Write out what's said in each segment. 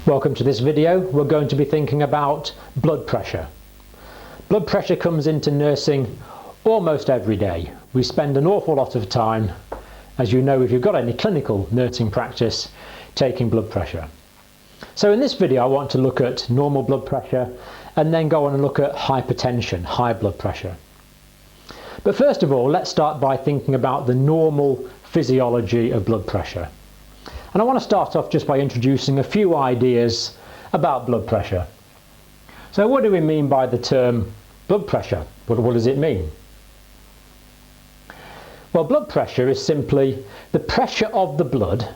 Welcome to this video. We're going to be thinking about blood pressure. Blood pressure comes into nursing almost every day. We spend an awful lot of time, as you know if you've got any clinical nursing practice, taking blood pressure. So in this video I want to look at normal blood pressure and then go on and look at hypertension, high blood pressure. But first of all, let's start by thinking about the normal physiology of blood pressure. And I want to start off just by introducing a few ideas about blood pressure. So what do we mean by the term blood pressure? What does it mean? Well, blood pressure is simply the pressure of the blood,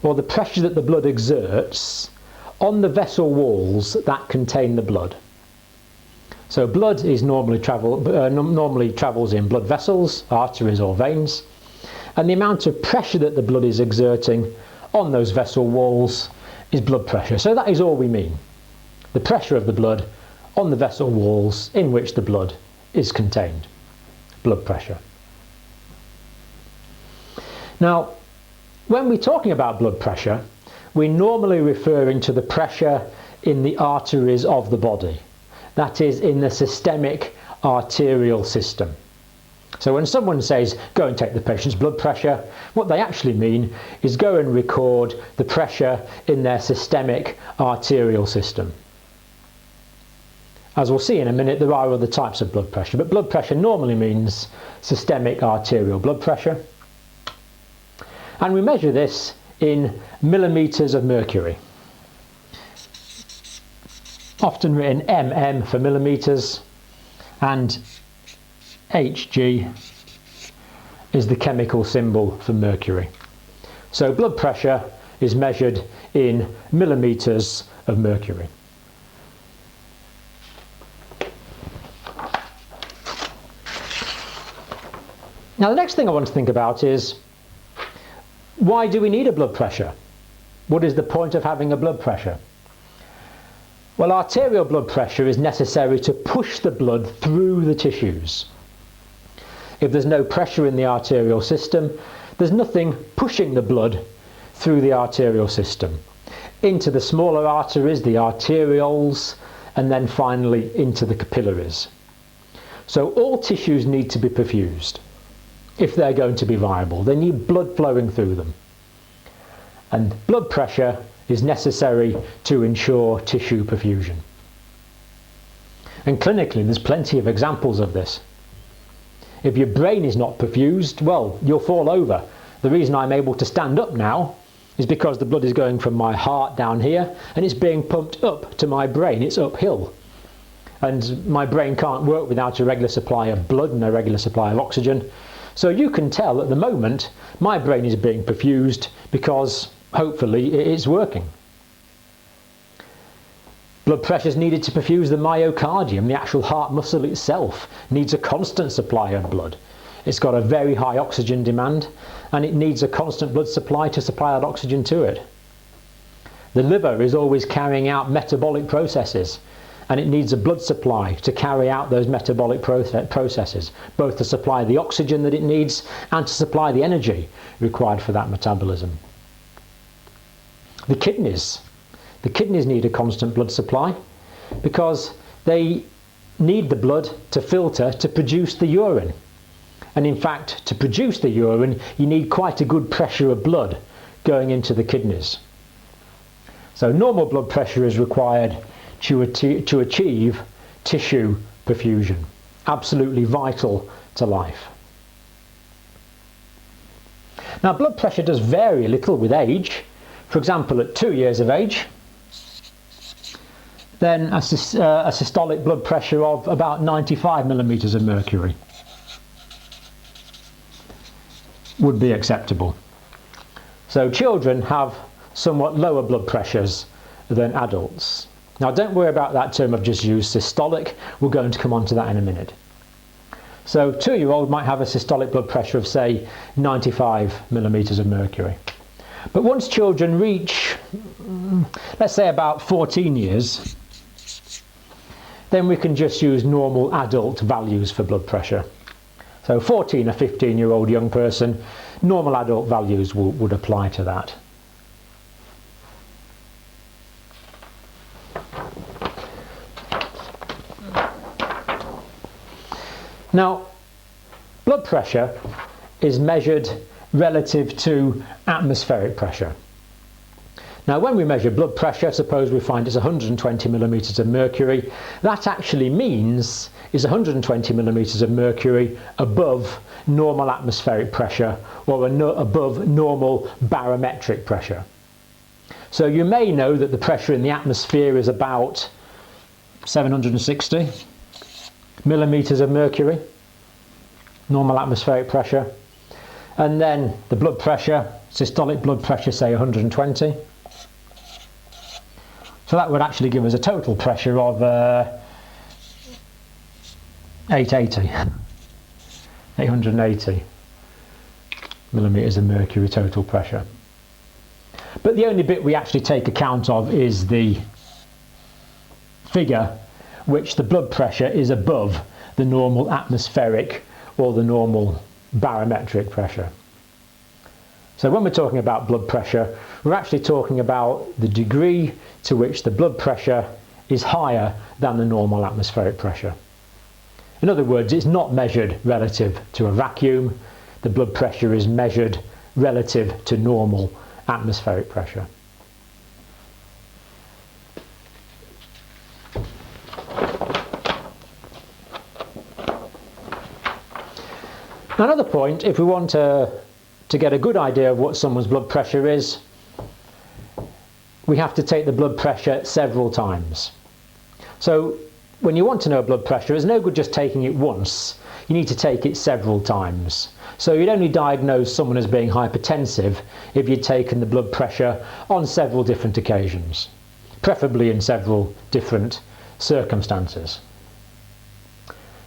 or the pressure that the blood exerts on the vessel walls that contain the blood. So blood is normally travels in blood vessels, arteries or veins, and the amount of pressure that the blood is exerting on those vessel walls is blood pressure. So that is all we mean. The pressure of the blood on the vessel walls in which the blood is contained. Blood pressure. Now, when we're talking about blood pressure, we're normally referring to the pressure in the arteries of the body. That is, in the systemic arterial system. So when someone says, go and take the patient's blood pressure, what they actually mean is go and record the pressure in their systemic arterial system. As we'll see in a minute, there are other types of blood pressure, but blood pressure normally means systemic arterial blood pressure. And we measure this in millimeters of mercury. Often written mm for millimeters, and Hg is the chemical symbol for mercury. So blood pressure is measured in millimeters of mercury. Now the next thing I want to think about is, why do we need a blood pressure? What is the point of having a blood pressure? Well, arterial blood pressure is necessary to push the blood through the tissues. If there's no pressure in the arterial system, there's nothing pushing the blood through the arterial system, into the smaller arteries, the arterioles, and then finally into the capillaries. So all tissues need to be perfused if they're going to be viable. They need blood flowing through them. And blood pressure is necessary to ensure tissue perfusion. And clinically, there's plenty of examples of this. If your brain is not perfused, well, you'll fall over. The reason I'm able to stand up now is because the blood is going from my heart down here and it's being pumped up to my brain. It's uphill. And my brain can't work without a regular supply of blood and a regular supply of oxygen. So you can tell at the moment my brain is being perfused because hopefully it is working. Blood pressure is needed to perfuse the myocardium. The actual heart muscle itself needs a constant supply of blood. It's got a very high oxygen demand and it needs a constant blood supply to supply that oxygen to it. The liver is always carrying out metabolic processes and it needs a blood supply to carry out those metabolic processes, both to supply the oxygen that it needs and to supply the energy required for that metabolism. The kidneys need a constant blood supply because they need the blood to filter to produce the urine. And in fact, to produce the urine, you need quite a good pressure of blood going into the kidneys. So normal blood pressure is required to achieve tissue perfusion. Absolutely vital to life. Now, blood pressure does vary a little with age. For example, at 2 years of age, then a systolic blood pressure of about 95 millimeters of mercury would be acceptable. So children have somewhat lower blood pressures than adults. Now don't worry about that term I've just used, systolic. We're going to come on to that in a minute. So 2-year-old might have a systolic blood pressure of, say, 95 millimeters of mercury. But once children reach, let's say, about 14 years, then we can just use normal adult values for blood pressure. So 14 or 15-year-old young person, normal adult values would apply to that. Now, blood pressure is measured relative to atmospheric pressure. Now, when we measure blood pressure, suppose we find it's 120 millimeters of mercury, that actually means it's 120 millimeters of mercury above normal atmospheric pressure or above normal barometric pressure. So you may know that the pressure in the atmosphere is about 760 millimeters of mercury, normal atmospheric pressure, and then the blood pressure, systolic blood pressure, say 120. So that would actually give us a total pressure of 880 millimeters of mercury total pressure. But the only bit we actually take account of is the figure which the blood pressure is above the normal atmospheric or the normal barometric pressure. So when we're talking about blood pressure, we're actually talking about the degree to which the blood pressure is higher than the normal atmospheric pressure. In other words, it's not measured relative to a vacuum. The blood pressure is measured relative to normal atmospheric pressure. Another point, if we want to get a good idea of what someone's blood pressure is, we have to take the blood pressure several times. So when you want to know blood pressure, it's no good just taking it once. You need to take it several times. So you'd only diagnose someone as being hypertensive if you'd taken the blood pressure on several different occasions, preferably in several different circumstances.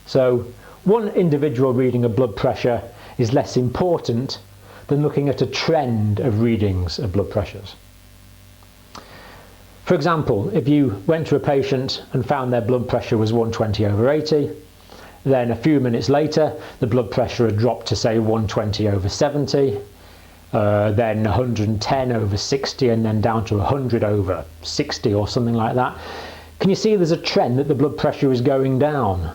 So one individual reading of blood pressure is less important than looking at a trend of readings of blood pressures. For example, if you went to a patient and found their blood pressure was 120/80, then a few minutes later the blood pressure had dropped to say 120/70, then 110/60, and then down to 100/60 or something like that. Can you see there's a trend that the blood pressure is going down?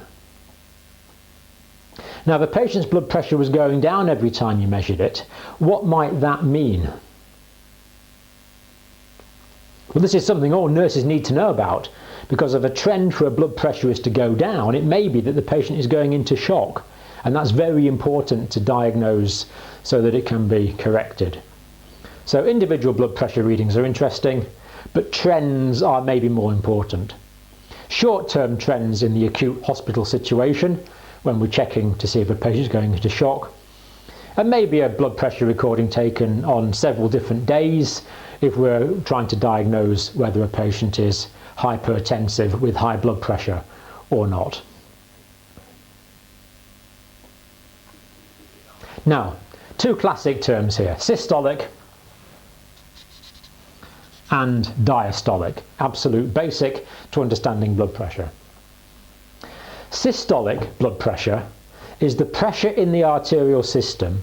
Now, if a patient's blood pressure was going down every time you measured it, what might that mean? Well, this is something all nurses need to know about, because if a trend for a blood pressure is to go down, it may be that the patient is going into shock, and that's very important to diagnose so that it can be corrected. So individual blood pressure readings are interesting, but trends are maybe more important. Short-term trends in the acute hospital situation, when we're checking to see if a patient is going into shock, and maybe a blood pressure recording taken on several different days if we're trying to diagnose whether a patient is hypertensive with high blood pressure or not. Now, two classic terms here, systolic and diastolic, absolute basic to understanding blood pressure. Systolic blood pressure is the pressure in the arterial system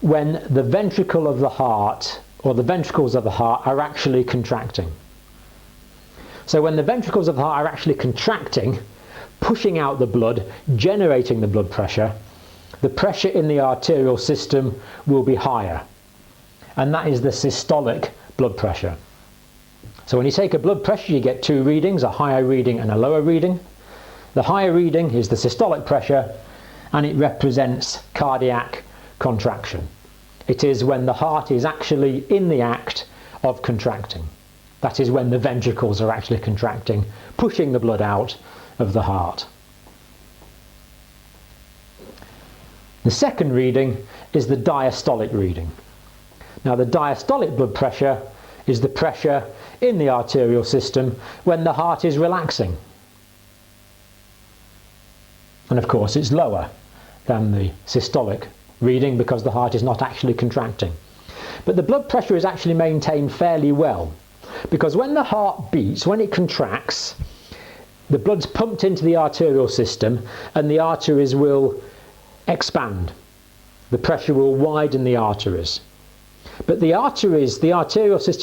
when the ventricle of the heart or the ventricles of the heart are actually contracting. So when the ventricles of the heart are actually contracting, pushing out the blood, generating the blood pressure, the pressure in the arterial system will be higher. And that is the systolic blood pressure. So when you take a blood pressure, you get two readings, a higher reading and a lower reading. The higher reading is the systolic pressure, and it represents cardiac contraction. It is when the heart is actually in the act of contracting. That is when the ventricles are actually contracting, pushing the blood out of the heart. The second reading is the diastolic reading. Now, the diastolic blood pressure is the pressure in the arterial system when the heart is relaxing. And of course it's lower than the systolic reading because the heart is not actually contracting. But the blood pressure is actually maintained fairly well, because when the heart beats, when it contracts, the blood's pumped into the arterial system and the arteries will expand. The pressure will widen the arteries. But the arteries, the arterial system